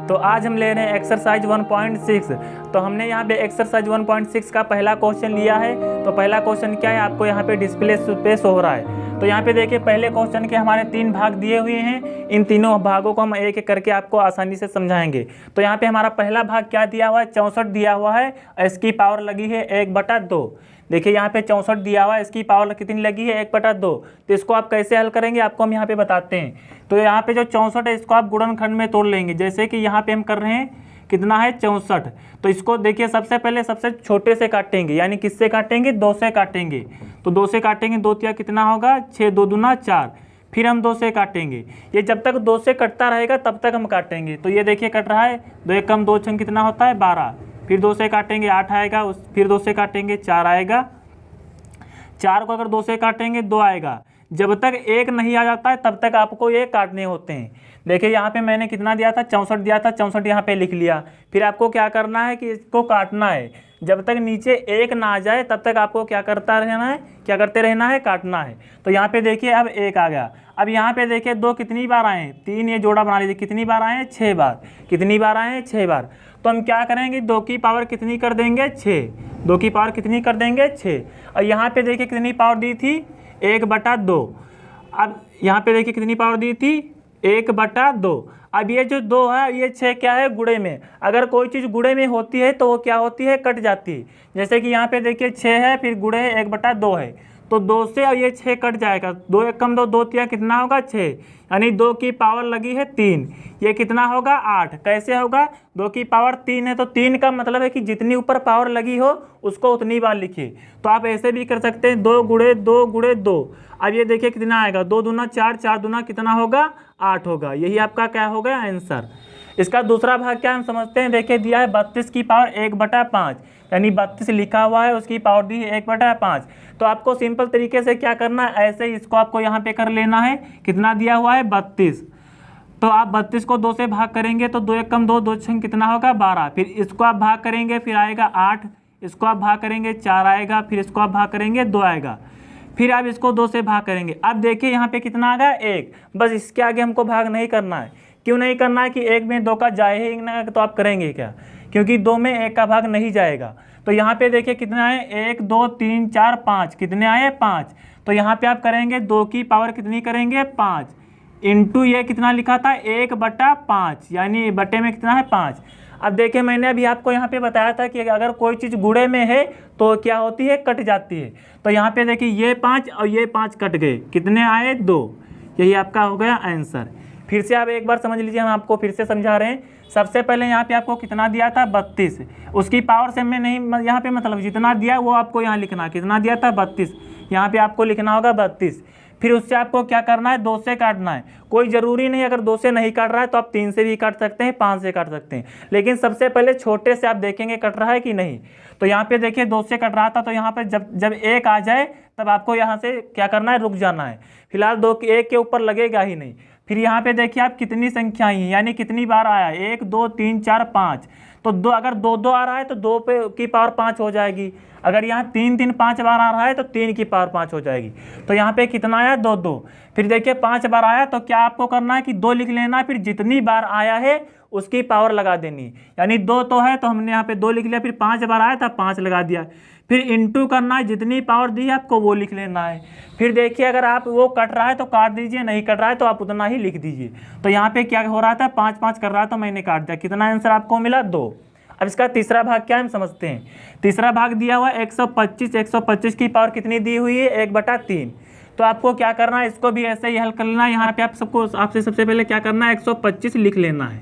तो आज हम ले रहे हैं एक्सरसाइज 1.6। तो हमने यहाँ पे एक्सरसाइज 1.6 का पहला क्वेश्चन लिया है। तो पहला क्वेश्चन क्या है, आपको यहाँ पे डिस्प्ले पे शो हो रहा है। तो यहाँ पे देखिए पहले क्वेश्चन के हमारे 3 भाग दिए हुए हैं। इन तीनों भागों को हम एक एक करके आपको आसानी से समझाएंगे। तो यहाँ पे हमारा पहला भाग क्या दिया हुआ है, 64 दिया हुआ है, इसकी पावर लगी है 1/2। देखिए यहाँ पे 64 दिया हुआ है, इसकी पावर कितनी लगी है 1/2। तो इसको आप कैसे हल करेंगे आपको हम यहाँ पे बताते हैं। तो यहाँ पे जो 64 है इसको आप गुणनखंड में तोड़ लेंगे। जैसे कि यहाँ पे हम कर रहे हैं, कितना है 64। तो इसको देखिए सबसे पहले सबसे छोटे से काटेंगे, यानी किससे काटेंगे, 2 से काटेंगे। तो 2 से काटेंगे, 2 तिया कितना होगा 6, 2 दूना 4। फिर हम 2 से काटेंगे, ये जब तक 2 से कटता रहेगा तब तक हम काटेंगे। तो ये देखिए कट रहा है, 2 एक कम 2 छंग कितना होता है 12। फिर 2 से काटेंगे 8 आएगा, फिर 2 से काटेंगे 4 आएगा। 4 को अगर 2 से काटेंगे 2 आएगा। जब तक 1 नहीं आ जाता है तब तक आपको ये काटने होते हैं। देखिए यहाँ पे मैंने कितना दिया था 64 दिया था, 64 यहाँ पे लिख लिया। फिर आपको क्या करना है कि इसको काटना है। जब तक नीचे 1 ना आ जाए तब तक आपको क्या करते रहना है, काटना है। तो यहाँ पे देखिए अब 1 आ गया। अब यहाँ पे देखिए 2 कितनी बार आए, 3, ये जोड़ा बना लीजिए, कितनी बार आए 6 बार। कितनी बार आए 6 बार। तो हम क्या करेंगे, 2 की पावर कितनी कर देंगे 6। 2 की पावर कितनी कर देंगे 6। और यहाँ पे देखिए कितनी पावर दी थी 1/2। अब यहाँ पे देखिए कितनी पावर दी थी 1/2। अब ये जो 2 है ये 6 क्या है गुणे में। अगर कोई चीज़ गुणे में होती है तो वो क्या होती है, कट जाती है। जैसे कि यहाँ पे देखिए 6 है, फिर गुणे है 1/2 है, तो 2 से अब ये 6 कट जाएगा। 2 एक कम 2, 2 तिया कितना होगा 6, यानी 2 की पावर लगी है 3। ये कितना होगा 8। कैसे होगा, 2 की पावर 3 है, तो 3 का मतलब है कि जितनी ऊपर पावर लगी हो उसको उतनी बार लिखिए। तो आप ऐसे भी कर सकते हैं, 2 गुणे 2 गुणे 2। अब ये देखिए कितना आएगा, 2 दूना 4, 4 दूना कितना होगा 8 होगा। यही आपका क्या हो गया आंसर। इसका दूसरा भाग क्या हम समझते हैं। देखिए दिया है 32 की पावर 1/5, यानी 32 लिखा हुआ है, उसकी पावर दी है 1/5। तो आपको सिंपल तरीके से क्या करना है, ऐसे ही इसको आपको यहाँ पे कर लेना है। कितना दिया हुआ है 32। तो आप 32 को 2 से भाग करेंगे तो 2 एक कम 2, 2 छंग कितना होगा 12। फिर इसको आप भाग करेंगे, फिर आएगा 8। इसको आप भाग करेंगे 4 आएगा। फिर इसको आप भाग करेंगे 2 आएगा। फिर आप इसको 2 से भाग करेंगे। अब देखिए यहाँ पे कितना आ गया 1। बस इसके आगे हमको भाग नहीं करना है। क्यों नहीं करना है कि 1 में 2 का जाए ही ना, तो आप करेंगे क्या, क्योंकि 2 में 1 का भाग नहीं जाएगा। तो यहाँ पे देखिए कितना है 1 2 3 4 5, कितने आए 5। तो यहाँ पे आप करेंगे 2 की पावर कितनी करेंगे 5 इंटू ये कितना लिखा था 1/5, यानी बटे में कितना है 5। अब देखिए मैंने अभी आपको यहाँ पे बताया था कि अगर कोई चीज़ गुणे में है तो क्या होती है, कट जाती है। तो यहाँ पे देखिए ये 5 और ये 5 कट गए, कितने आए 2। यही आपका हो गया आंसर। फिर से आप एक बार समझ लीजिए, हम आपको फिर से समझा रहे हैं। सबसे पहले यहाँ पे आपको कितना दिया था 32, उसकी पावर से मैं नहीं यहाँ पे मतलब जितना दिया वो आपको यहाँ लिखना। कितना दिया था 32, यहाँ पे आपको लिखना होगा 32। फिर उससे आपको क्या करना है, 2 से काटना है। कोई ज़रूरी नहीं, अगर 2 से नहीं काट रहा है तो आप 3 से भी काट सकते हैं, 5 से काट सकते हैं, लेकिन सबसे पहले छोटे से आप देखेंगे कट रहा है कि नहीं। तो यहाँ पे देखिए 2 से कट रहा था, तो यहाँ पे जब 1 आ जाए तब आपको यहाँ से क्या करना है, रुक जाना है। फिलहाल 1 के ऊपर लगेगा ही नहीं। फिर यहाँ पे देखिए आप कितनी संख्या हैं, यानी कितनी बार आया 1 2 3 4 5। तो 2 अगर 2 2 आ रहा है तो 2 की पावर 5 हो जाएगी। अगर यहाँ 3 3 5 बार आ रहा है तो 3 की पावर 5 हो जाएगी। तो यहाँ पे कितना आया 2 2। फिर देखिए 5 बार आया तो क्या आपको करना है कि 2 लिख लेना है। फिर जितनी बार आया है उसकी पावर लगा देनी, यानी 2 तो है तो हमने यहाँ पे 2 लिख लिया। फिर 5 बार आया था 5 लगा दिया। फिर इंटू करना है, जितनी पावर दी है आपको वो लिख लेना है। फिर देखिए अगर आप वो कट रहा है तो काट दीजिए, नहीं कट रहा है तो आप उतना ही लिख दीजिए। तो यहाँ पे क्या हो रहा था 5 5 कर रहा था, मैंने काट दिया। कितना आंसर आपको मिला 2। अब इसका तीसरा भाग क्या हम समझते हैं। तीसरा भाग दिया हुआ 125। 125 की पावर कितनी दी हुई है 1/3। तो आपको क्या करना है, इसको भी ऐसे ही हल कर लेना है। यहाँ पे आपसे सबसे पहले क्या करना है 125 लिख लेना है।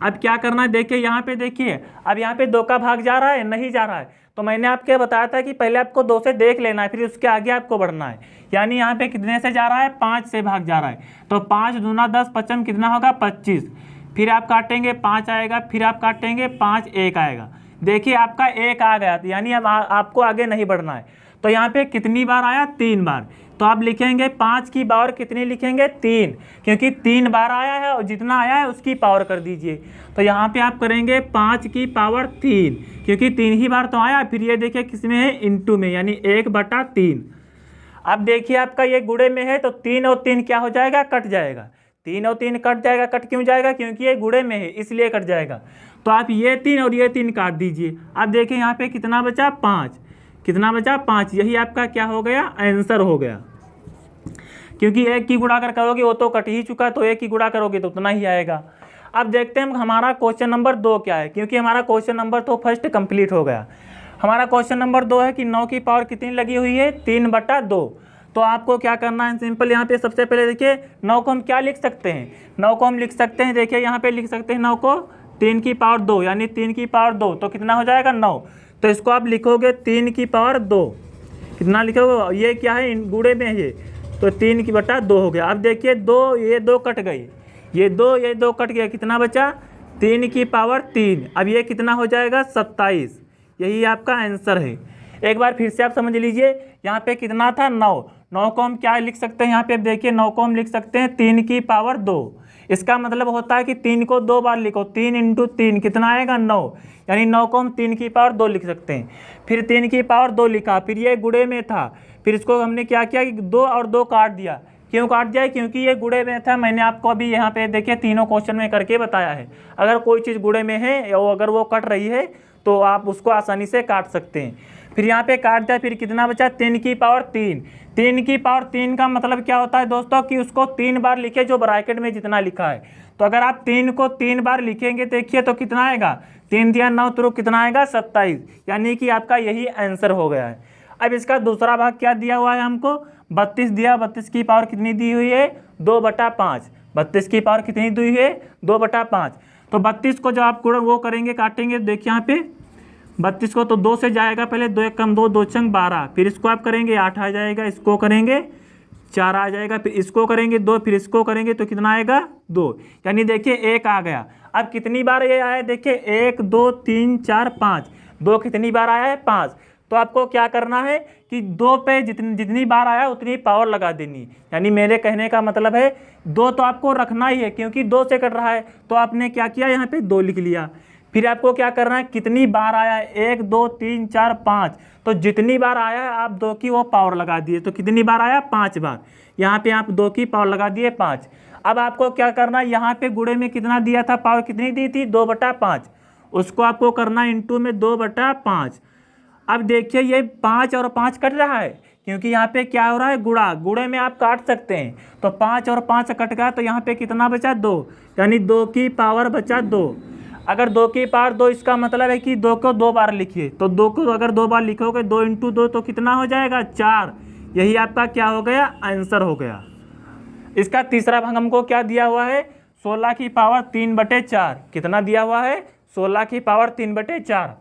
अब क्या करना है, देखिए यहाँ पे देखिए अब यहाँ पे 2 का भाग जा रहा है, नहीं जा रहा है। तो मैंने आपको बताया था कि पहले आपको 2 से देख लेना है, फिर उसके आगे आपको बढ़ना है। यानी यहाँ पे कितने से जा रहा है 5 से भाग जा रहा है। तो 5 दूना 10, 55 कितना होगा 25। फिर आप काटेंगे 5 आएगा, फिर आप काटेंगे 5 1 आएगा। देखिए आपका 1 आ गया, यानी अब आपको आगे नहीं बढ़ना है। तो यहाँ पे कितनी बार आया 3 बार। तो आप लिखेंगे 5 की पावर कितनी लिखेंगे 3, क्योंकि 3 बार आया है और जितना आया है उसकी पावर कर दीजिए। तो यहाँ पे आप करेंगे 5 की पावर 3, क्योंकि 3 ही बार तो आया। फिर ये देखिए किसमें है इंटू में, यानी 1/3। अब देखिए आपका ये गुणे में है तो 3 और 3 क्या हो जाएगा, कट जाएगा। 3 और 3 कट जाएगा। कट क्यों जाएगा? क्योंकि ये गुणे में है इसलिए कट जाएगा। तो आप ये 3 और ये 3 काट दीजिए। अब देखिए यहाँ पे कितना बचा? 5। कितना बचा? 5। यही आपका क्या हो गया? आंसर हो गया। क्योंकि एक की गुणा अगर करोगे वो तो कट ही चुका, तो एक की गुणा करोगे तो उतना ही आएगा। अब देखते हैं हमारा क्वेश्चन नंबर 2 क्या है, क्योंकि हमारा क्वेश्चन नंबर तो फर्स्ट कंप्लीट हो गया। हमारा क्वेश्चन नंबर 2 है कि 9 की पावर कितनी लगी हुई है? 3/2। तो आपको क्या करना है? सिंपल यहाँ पे सबसे पहले देखिए 9 को हम क्या लिख सकते हैं? 9 को हम लिख सकते हैं, देखिए यहाँ पे लिख सकते हैं 9 को 3 की पावर 2, यानी 3 की पावर 2 तो कितना हो जाएगा? 9। तो इसको आप लिखोगे 3 की पावर 2। कितना लिखोगे? ये क्या है? गुणे में है, तो 3/2 हो गया। अब देखिए 2 ये 2 कट गई, ये 2 कट गया, कितना बचा? 3 की पावर 3। अब ये कितना हो जाएगा? 27। यही आपका आंसर है। एक बार फिर से आप समझ लीजिए, यहाँ पे कितना था? 9। 9 को हम क्या लिख सकते हैं? यहाँ पे देखिए 9 को हम लिख सकते हैं 3 की पावर 2। इसका मतलब होता है कि 3 को 2 बार लिखो, 3 × 3 कितना आएगा? 9। यानी 9 को हम 3 की पावर 2 लिख सकते हैं। फिर 3 की पावर 2 लिखा, फिर ये गुणे में था, फिर इसको हमने क्या किया कि 2 और 2 काट दिया। क्यों काट दिया? क्योंकि ये गुणे में था। मैंने आपको अभी यहाँ पे देखिए तीनों क्वेश्चन में करके बताया है। अगर कोई चीज़ गुणे में है या अगर वो कट रही है तो आप उसको आसानी से काट सकते हैं। फिर यहाँ पे काट दिया, फिर कितना बचा? 3 की पावर 3। 3 की पावर 3 का मतलब क्या होता है दोस्तों कि उसको 3 बार लिखे, जो ब्रैकेट में जितना लिखा है। तो अगर आप 3 को 3 बार लिखेंगे देखिए तो कितना आएगा? 3 × 9 तो कितना आएगा? 27। यानी कि आपका यही आंसर हो गया है। अब इसका दूसरा भाग क्या दिया हुआ है हमको? 32 दिया। 32 की पावर कितनी दी हुई है? 2/5। 32 की पावर कितनी दी हुई है? 2/5। तो 32 को जब आप वो करेंगे, काटेंगे, देखिए यहाँ पे 32 को तो 2 से जाएगा, पहले 2 × 1 = 2, 2 × 12। फिर इसको आप करेंगे 8 आ जाएगा, इसको करेंगे 4 आ जाएगा, फिर इसको करेंगे 2, फिर इसको करेंगे तो कितना आएगा? 2। यानी देखिए 1 आ गया। अब कितनी बार ये आया? देखिए 1 2 3 4 5। 2 कितनी बार आया है? 5। तो आपको क्या करना है कि 2 पे जितनी बार आया उतनी पावर लगा देनी। यानी मेरे कहने का मतलब है 2 तो आपको रखना ही है, क्योंकि 2 से कट रहा है। तो आपने क्या किया? यहाँ पे 2 लिख लिया। फिर आपको क्या करना है? कितनी बार आया है? 1 2 3 4 5। तो जितनी बार आया है आप 2 की वो पावर लगा दिए। तो कितनी बार आया? 5 बार। यहाँ पे आप 2 की पावर लगा दिए 5। अब आपको क्या करना है? यहाँ पे गुणे में कितना दिया था? पावर कितनी दी थी? 2/5। उसको आपको करना इंटू में 2/5। अब देखिए ये 5 और 5 कट रहा है, क्योंकि यहाँ पे क्या हो रहा है? गुणा। गुणे में आप काट सकते हैं। तो 5 और 5 कट गया, तो यहाँ पे कितना बचा? 2। यानी 2 की पावर बचा 2। अगर 2 की पावर 2, इसका मतलब है कि 2 को 2 बार लिखिए। तो 2 को अगर 2 बार लिखोगे, 2 × 2 तो कितना हो जाएगा? 4। यही आपका क्या हो गया? आंसर हो गया। इसका तीसरा भाग हमको क्या दिया हुआ है? 16 की पावर 3/4। कितना दिया हुआ है? 16 की पावर 3/4।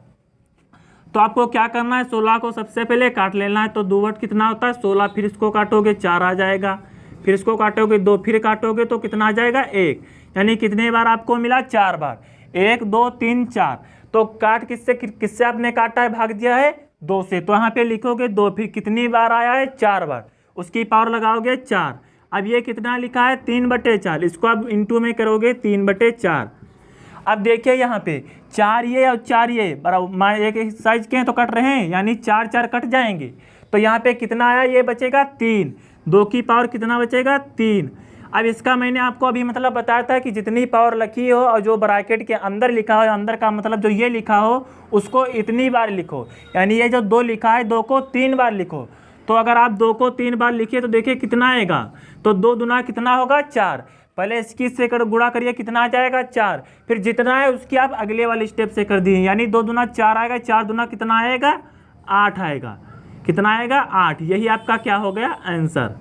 तो आपको क्या करना है? 16 को सबसे पहले काट लेना है। तो 2 कितना होता है? 16। फिर इसको काटोगे 4 आ जाएगा, फिर इसको काटोगे 2, फिर काटोगे तो कितना आ जाएगा? 1। यानी कितने बार आपको मिला? 4 बार। 1 2 3 4। तो काट किससे आपने काटा है? भाग दिया है 2 से। तो यहाँ पे लिखोगे 2। फिर कितनी बार आया है? 4 बार। उसकी पावर लगाओगे 4। अब ये कितना लिखा है? 3/4। इसको आप इंटू में करोगे 3/4। अब देखिए यहाँ पे 4 ये और 4 ये बराबर एक साइज के हैं तो कट रहे हैं, यानी 4 4 कट जाएंगे। तो यहाँ पे कितना आया? ये बचेगा 3। 2 की पावर कितना बचेगा? 3। अब इसका मैंने आपको अभी मतलब बताया था कि जितनी पावर लिखी हो और जो ब्रैकेट के अंदर लिखा हो, अंदर का मतलब जो ये लिखा हो उसको इतनी बार लिखो। यानी ये जो 2 लिखा है 2 को 3 बार लिखो। तो अगर आप 2 को 3 बार लिखिए तो देखिए कितना आएगा? तो 2 दूना कितना होगा? 4। पहले इसकी से गुणा करिए, कितना आ जाएगा? 4। फिर जितना है उसकी आप अगले वाले स्टेप से कर दिए, यानी 2 दूना 4 आएगा, 4 दूना कितना आएगा? 8 आएगा। कितना आएगा? 8। यही आपका क्या हो गया? आंसर।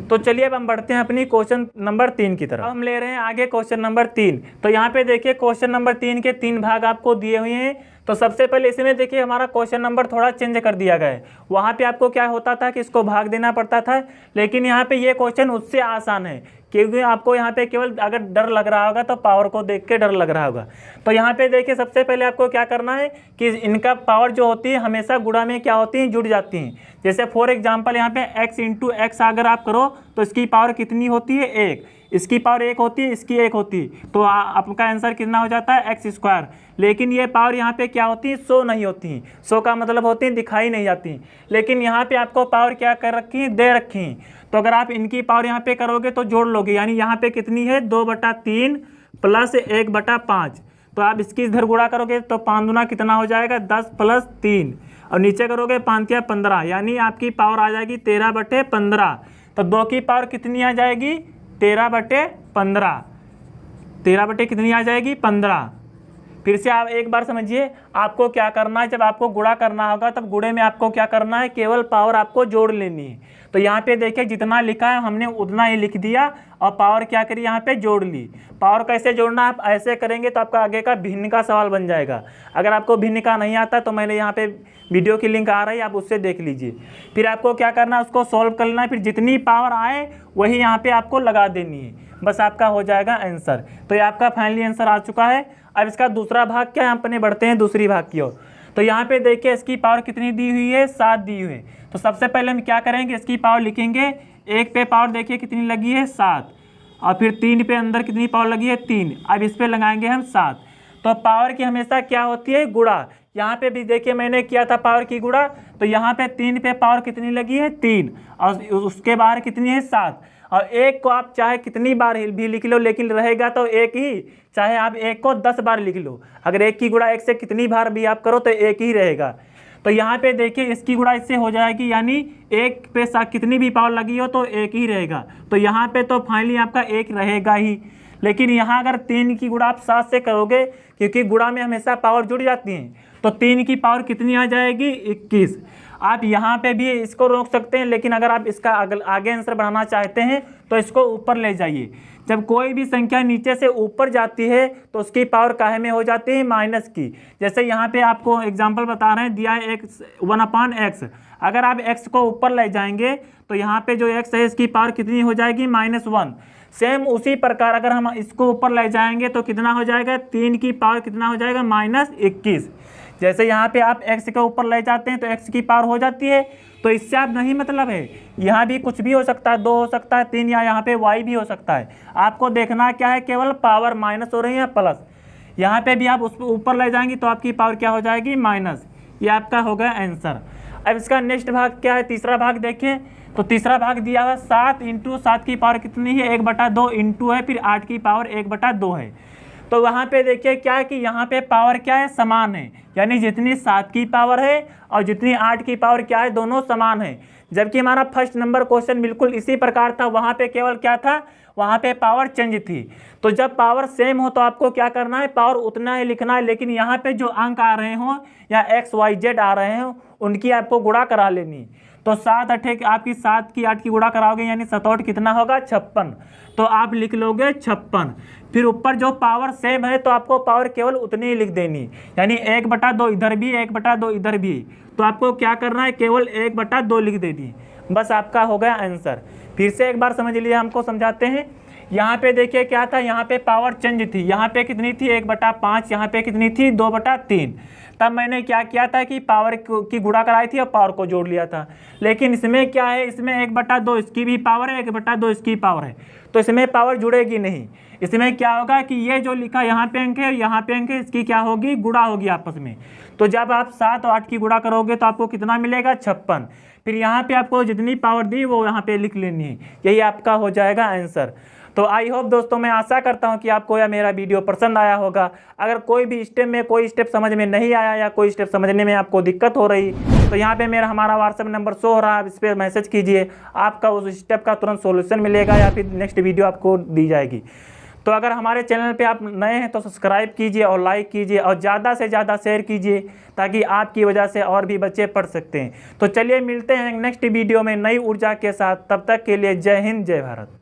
तो चलिए अब हम बढ़ते हैं अपनी क्वेश्चन नंबर 3 की तरफ। हम ले रहे हैं आगे क्वेश्चन नंबर 3। तो यहाँ पे देखिए क्वेश्चन नंबर 3 के 3 भाग आपको दिए हुए हैं। तो सबसे पहले इसमें देखिए हमारा क्वेश्चन नंबर थोड़ा चेंज कर दिया गया है। वहाँ पे आपको क्या होता था कि इसको भाग देना पड़ता था, लेकिन यहाँ पे ये क्वेश्चन उससे आसान है, क्योंकि आपको यहाँ पे केवल अगर डर लग रहा होगा तो पावर को देख के डर लग रहा होगा। तो यहाँ पे देखिए सबसे पहले आपको क्या करना है कि इनका पावर जो होती है हमेशा गुणा में क्या होती है? जुड़ जाती हैं। जैसे फॉर एग्जांपल यहाँ पे x × x अगर आप करो तो इसकी पावर कितनी होती है? 1। इसकी पावर 1 होती है, इसकी 1 होती है, तो आपका आंसर कितना हो जाता है? x²। लेकिन ये पावर यहाँ पे क्या होती है? शो नहीं होती हैं। शो का मतलब होती है दिखाई नहीं जाती। लेकिन यहाँ पे आपको पावर क्या कर रखी है? दे रखी हैं। तो अगर आप इनकी पावर यहाँ पे करोगे तो जोड़ लोगे, यानी यहाँ पे कितनी है 2/3 प्लस 1/5। तो आप इसकी इधर गुणा करोगे तो 5 दूना कितना हो जाएगा 10 + 3, और नीचे करोगे 5 या 15, यानी आपकी पावर आ जाएगी 13/15। तो 2 की पावर कितनी आ जाएगी 13/15, 13 कितनी आ जाएगी 15। फिर से आप एक बार समझिए, आपको क्या करना है, जब आपको गुणा करना होगा तब गुणे में आपको क्या करना है, केवल पावर आपको जोड़ लेनी है। तो यहाँ पे देखिए जितना लिखा है हमने उतना ही लिख दिया और पावर क्या करी यहाँ पे जोड़ ली। पावर कैसे जोड़ना, आप ऐसे करेंगे तो आपका आगे का भिन्न का सवाल बन जाएगा। अगर आपको भिन्न का नहीं आता तो मैंने यहाँ पे वीडियो की लिंक आ रही है, आप उससे देख लीजिए। फिर आपको क्या करना है, उसको सॉल्व कर लेना है, फिर जितनी पावर आए वही यहाँ पे आपको लगा देनी है, बस आपका हो जाएगा आंसर। तो ये आपका फाइनली आंसर आ चुका है। अब इसका दूसरा भाग क्या है, अपने बढ़ते हैं दूसरी भाग की ओर। तो यहाँ पे देखिए इसकी पावर कितनी दी हुई है, 7 दी हुई है। तो सबसे पहले हम क्या करेंगे, इसकी पावर लिखेंगे। 1 पे पावर देखिए कितनी लगी है 7, और फिर 3 पे अंदर कितनी पावर लगी है 3। अब इस पे लगाएंगे हम 7। तो पावर की हमेशा क्या होती है, गुणा। यहाँ पे भी देखिए मैंने किया था पावर की गुणा, तो यहाँ पे 3 पे पावर कितनी लगी है 3, और उसके बाहर कितनी है 7। और 1 को आप चाहे कितनी बार भी लिख लो, लेकिन रहेगा तो 1 ही, चाहे आप 1 को 10 बार लिख लो। अगर 1 की गुणा 1 से कितनी बार भी आप करो तो 1 ही रहेगा। तो यहाँ पे देखिए इसकी गुणा इससे हो जाएगी, यानी 1 पे कितनी भी पावर लगी हो तो 1 ही रहेगा। तो यहाँ पे तो फाइनली आपका 1 रहेगा ही। लेकिन यहाँ अगर 3 की गुणा आप 7 से करोगे, क्योंकि गुणा में हमेशा पावर जुड़ जाती है, तो 3 की पावर कितनी आ जाएगी 21। आप यहाँ पे भी इसको रोक सकते हैं, लेकिन अगर आप इसका आगे आंसर बढ़ाना चाहते हैं तो इसको ऊपर ले जाइए। जब कोई भी संख्या नीचे से ऊपर जाती है तो उसकी पावर काहे में हो जाती है, माइनस की। जैसे यहाँ पे आपको एग्जांपल बता रहे हैं, दिया है 1/x। अगर आप x को ऊपर ले जाएंगे तो यहाँ पे जो x है इसकी पावर कितनी हो जाएगी -1। सेम उसी प्रकार अगर हम इसको ऊपर ले जाएंगे तो कितना हो जाएगा, 3 की पावर कितना हो जाएगा -21। जैसे यहाँ पे आप x के ऊपर ले जाते हैं तो x की पावर हो जाती है। तो इससे आप नहीं मतलब है, यहाँ भी कुछ भी हो सकता है, 2 हो सकता है, 3, या यहाँ पे y भी हो सकता है। आपको देखना क्या है, केवल पावर माइनस हो रही है या प्लस। यहाँ पे भी आप उस ऊपर ले जाएंगे तो आपकी पावर क्या हो जाएगी, माइनस। ये आपका हो गया आंसर। अब इसका नेक्स्ट भाग क्या है, तीसरा भाग देखें। तो तीसरा भाग दिया हुआ 7 × 7 की पावर कितनी है, 1/2 इंटू है, फिर 8 की पावर 1/2 है। तो वहाँ पे देखिए क्या है कि यहाँ पे पावर क्या है, समान है, यानी जितनी 7 की पावर है और जितनी 8 की पावर क्या है, दोनों समान है। जबकि हमारा फर्स्ट नंबर क्वेश्चन बिल्कुल इसी प्रकार था, वहाँ पे केवल क्या था, वहाँ पे पावर चेंज थी। तो जब पावर सेम हो तो आपको क्या करना है, पावर उतना ही लिखना है। लेकिन यहाँ पे जो अंक आ रहे हों या XYZ आ रहे हों, उनकी आपको गुणा करा लेनी। तो 7 8 आपकी 7 की 8 की गुणा कराओगे, यानी 7 8 कितना होगा 56। तो आप लिख लोगे 56। फिर ऊपर जो पावर सेम है तो आपको पावर केवल उतनी ही लिख देनी, यानी 1/2 इधर भी, 1/2 इधर भी। तो आपको क्या करना है, केवल 1/2 लिख देनी, बस आपका हो गया आंसर। फिर से एक बार समझ लिए, हमको समझाते हैं। यहाँ पे देखिए क्या था, यहाँ पे पावर चेंज थी। यहाँ पे कितनी थी 1/5, यहाँ पे कितनी थी 2/3। तब मैंने क्या किया था कि पावर की गुणा कराई थी और पावर को जोड़ लिया था। लेकिन इसमें क्या है, इसमें 1/2 इसकी भी पावर है, 1/2 इसकी पावर है, तो इसमें पावर जुड़ेगी नहीं। इसमें क्या होगा कि ये जो लिखा यहाँ पे अंक है, यहाँ पे अंक है, इसकी क्या होगी, गुणा होगी आपस में। तो जब आप 7 और 8 की गुणा करोगे तो आपको कितना मिलेगा 56। फिर यहाँ पे आपको जितनी पावर दी वो यहाँ पे लिख लेनी है, यही आपका हो जाएगा आंसर। तो आई होप दोस्तों, मैं आशा करता हूँ कि आपको यह मेरा वीडियो पसंद आया होगा। अगर कोई भी कोई स्टेप समझ में नहीं आया या कोई स्टेप समझने में आपको दिक्कत हो रही, तो यहाँ पे हमारा व्हाट्सएप नंबर शो हो रहा है, आप इस पर मैसेज कीजिए, आपका उस स्टेप का तुरंत सोल्यूशन मिलेगा या फिर नेक्स्ट वीडियो आपको दी जाएगी। तो अगर हमारे चैनल पे आप नए हैं तो सब्सक्राइब कीजिए और लाइक कीजिए और ज़्यादा से ज़्यादा शेयर कीजिए, ताकि आपकी वजह से और भी बच्चे पढ़ सकते हैं। तो चलिए मिलते हैं नेक्स्ट वीडियो में नई ऊर्जा के साथ, तब तक के लिए जय हिंद, जय भारत।